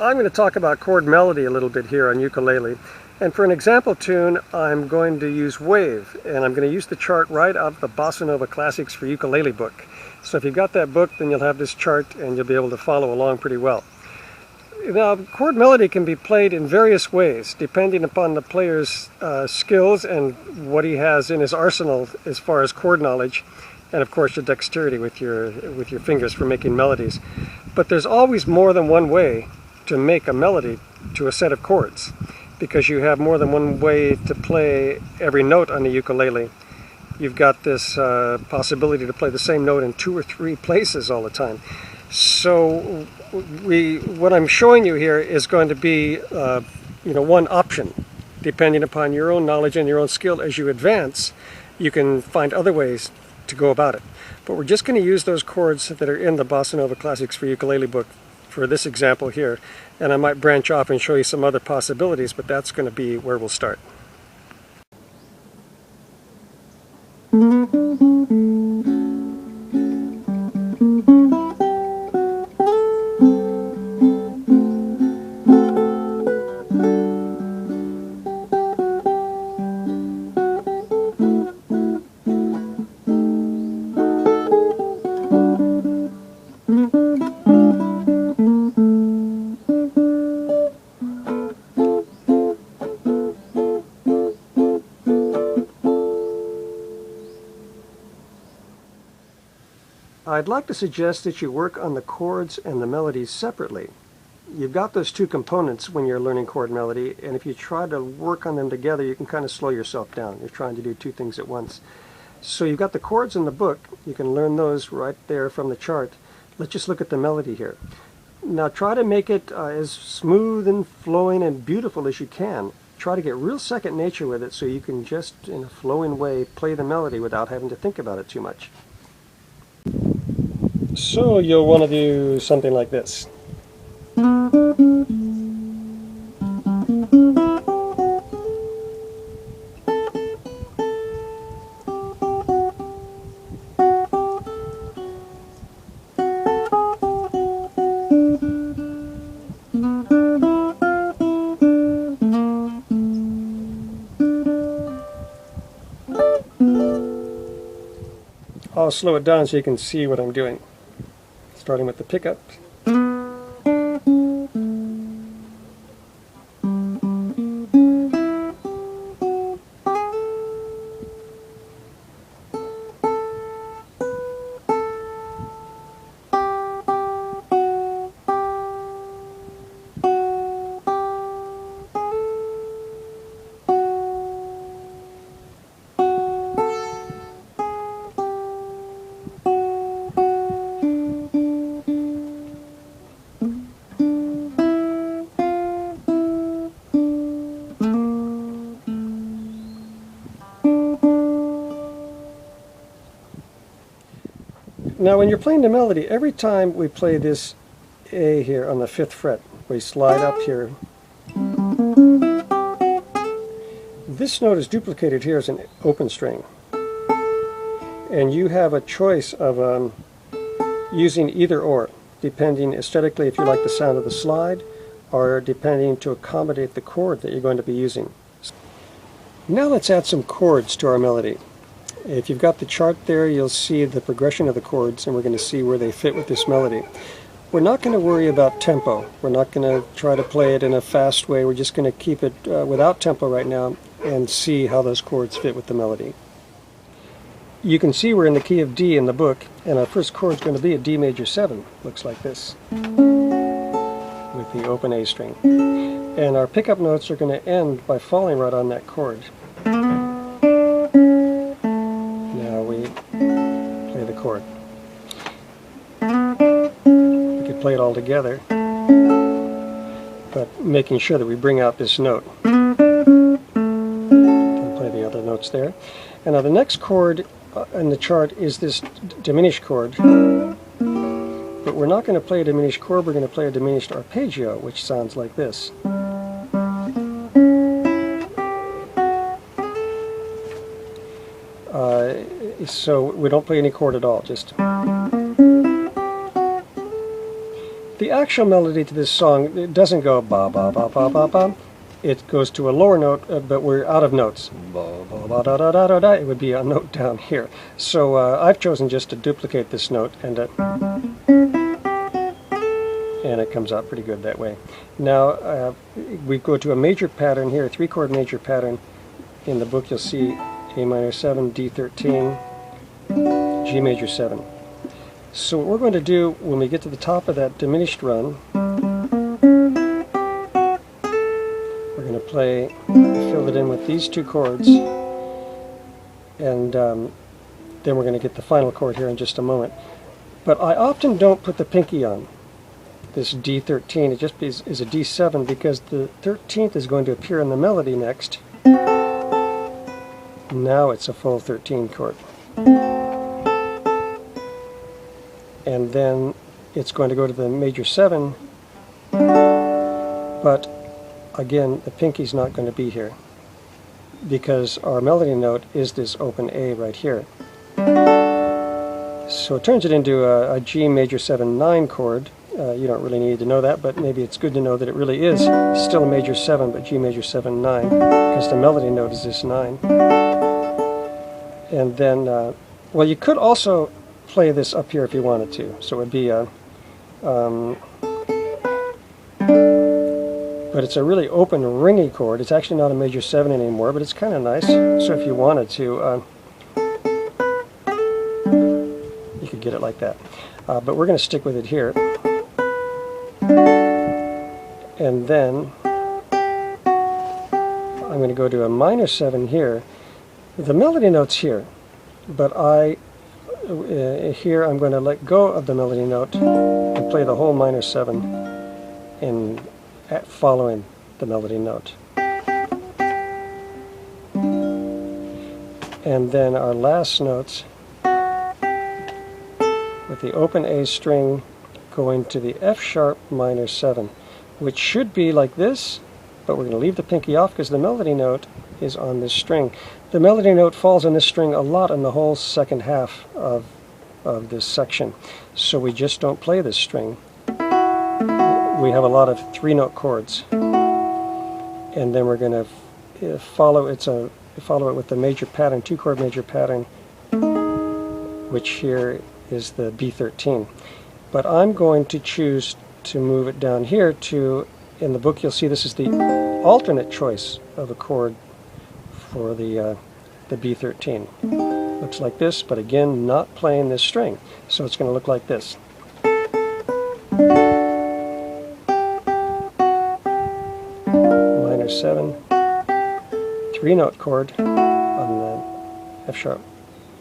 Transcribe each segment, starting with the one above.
I'm going to talk about chord melody a little bit here on ukulele. And for an example tune, I'm going to use Wave, and I'm going to use the chart right out of the Bossa Nova Classics for Ukulele book. So if you've got that book, then you'll have this chart and you'll be able to follow along pretty well. Now, chord melody can be played in various ways, depending upon the player's skills and what he has in his arsenal as far as chord knowledge, and of course your dexterity with your fingers for making melodies. But there's always more than one way to make a melody to a set of chords, because you have more than one way to play every note on the ukulele. You've got this possibility to play the same note in 2 or 3 places all the time. So what I'm showing you here is going to be one option. Depending upon your own knowledge and your own skill as you advance, you can find other ways to go about it. But we're just going to use those chords that are in the Bossa Nova Classics for Ukulele book for this example here, and I might branch off and show you some other possibilities, but that's going to be where we'll start. I'd like to suggest that you work on the chords and the melodies separately. You've got those two components when you're learning chord melody, and if you try to work on them together, you can kind of slow yourself down. You're trying to do 2 things at once. So you've got the chords in the book. You can learn those right there from the chart. Let's just look at the melody here. Now try to make it as smooth and flowing and beautiful as you can. Try to get real second nature with it so you can just, in a flowing way, play the melody without having to think about it too much. So you'll want to do something like this. I'll slow it down so you can see what I'm doing. Starting with the pickup. Now when you're playing the melody, every time we play this A here on the 5th fret, we slide up here. This note is duplicated here as an open string. And you have a choice of using either or, depending aesthetically if you like the sound of the slide, or depending to accommodate the chord that you're going to be using. Now let's add some chords to our melody. If you've got the chart there, you'll see the progression of the chords, and we're going to see where they fit with this melody. We're not going to worry about tempo. We're not going to try to play it in a fast way. We're just going to keep it without tempo right now and see how those chords fit with the melody. You can see we're in the key of D in the book, and our first chord is going to be a D major 7. Looks like this, with the open A string. And our pickup notes are going to end by falling right on that chord. Play the chord. We could play it all together, but making sure that we bring out this note. And play the other notes there. And now the next chord in the chart is this diminished chord, but we're not going to play a diminished chord, we're going to play a diminished arpeggio, which sounds like this. So we don't play any chord at all, just The actual melody to this song, it doesn't go ba ba ba ba ba ba. It goes to a lower note, but we're out of notes. Ba ba ba da da da da da. It would be a note down here. So I've chosen just to duplicate this note, and it comes out pretty good that way. Now we go to a major pattern here, a 3-chord major pattern. In the book you'll see A minor 7, D13, G major 7. So what we're going to do when we get to the top of that diminished run, we're going to play, fill it in with these 2 chords, and then we're going to get the final chord here in just a moment. But I often don't put the pinky on this D13. It just is a D7 because the 13th is going to appear in the melody next. Now it's a full 13 chord. And then it's going to go to the major 7, but again the pinky's not going to be here because our melody note is this open A right here. So it turns it into a G major 7 9 chord. You don't really need to know that, but maybe it's good to know that it really is still a major 7, but G major 7 9, because the melody note is this 9. And then, well, you could also play this up here if you wanted to. So it would be a, but it's a really open, ringy chord. It's actually not a major 7 anymore, but it's kind of nice. So if you wanted to, you could get it like that. But we're going to stick with it here. And then I'm going to go to a minor 7 here. The melody note's here, but here I'm going to let go of the melody note and play the whole minor 7 in following the melody note. And then our last notes with the open A string going to the F sharp minor 7, which should be like this, but we're going to leave the pinky off because the melody note is on this string. The melody note falls on this string a lot in the whole second half of this section, so we just don't play this string. We have a lot of 3-note chords, and then we're going to follow it with the major pattern, 2-chord major pattern, which here is the B13. But I'm going to choose to move it down here to, in the book you'll see this is the alternate choice of a chord for the B13. Looks like this, but again not playing this string. So it's going to look like this. Minor 7, 3-note chord on the F sharp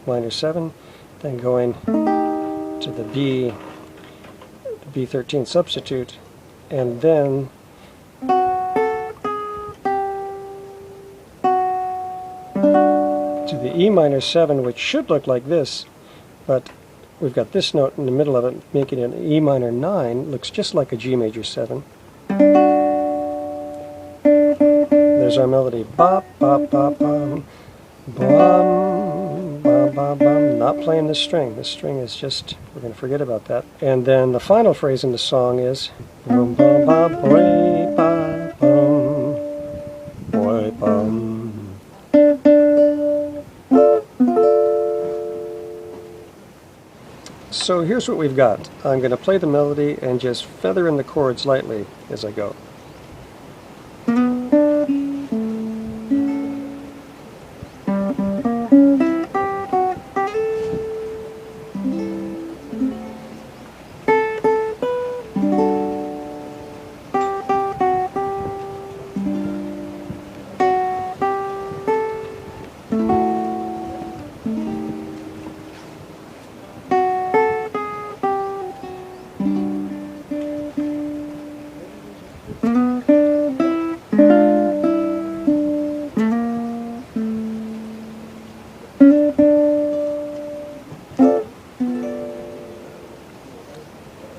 minor 7, then going to the B13 substitute, and then to the E minor 7, which should look like this, but we've got this note in the middle of it, making it an E minor 9, looks just like a G major 7. There's our melody, bop, bop, bop, bum, bum, bum, bum, bum. Not playing this string. This string is just, we're going to forget about that. And then the final phrase in the song is, bum, bum, bum, boy, bum, bum, boy, bum. So here's what we've got. I'm going to play the melody and just feather in the chords lightly as I go.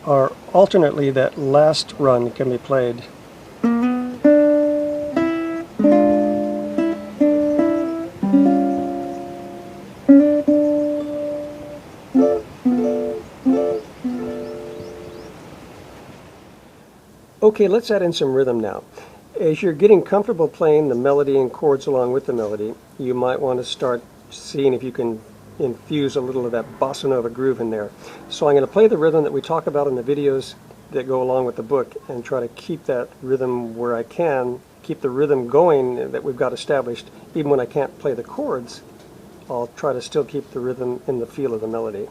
Or alternately, that last run can be played. Okay, let's add in some rhythm now. As you're getting comfortable playing the melody and chords along with the melody, you might want to start seeing if you can infuse a little of that bossa nova groove in there. So I'm going to play the rhythm that we talk about in the videos that go along with the book and try to keep that rhythm where I can, keep the rhythm going that we've got established. Even when I can't play the chords, I'll try to still keep the rhythm in the feel of the melody.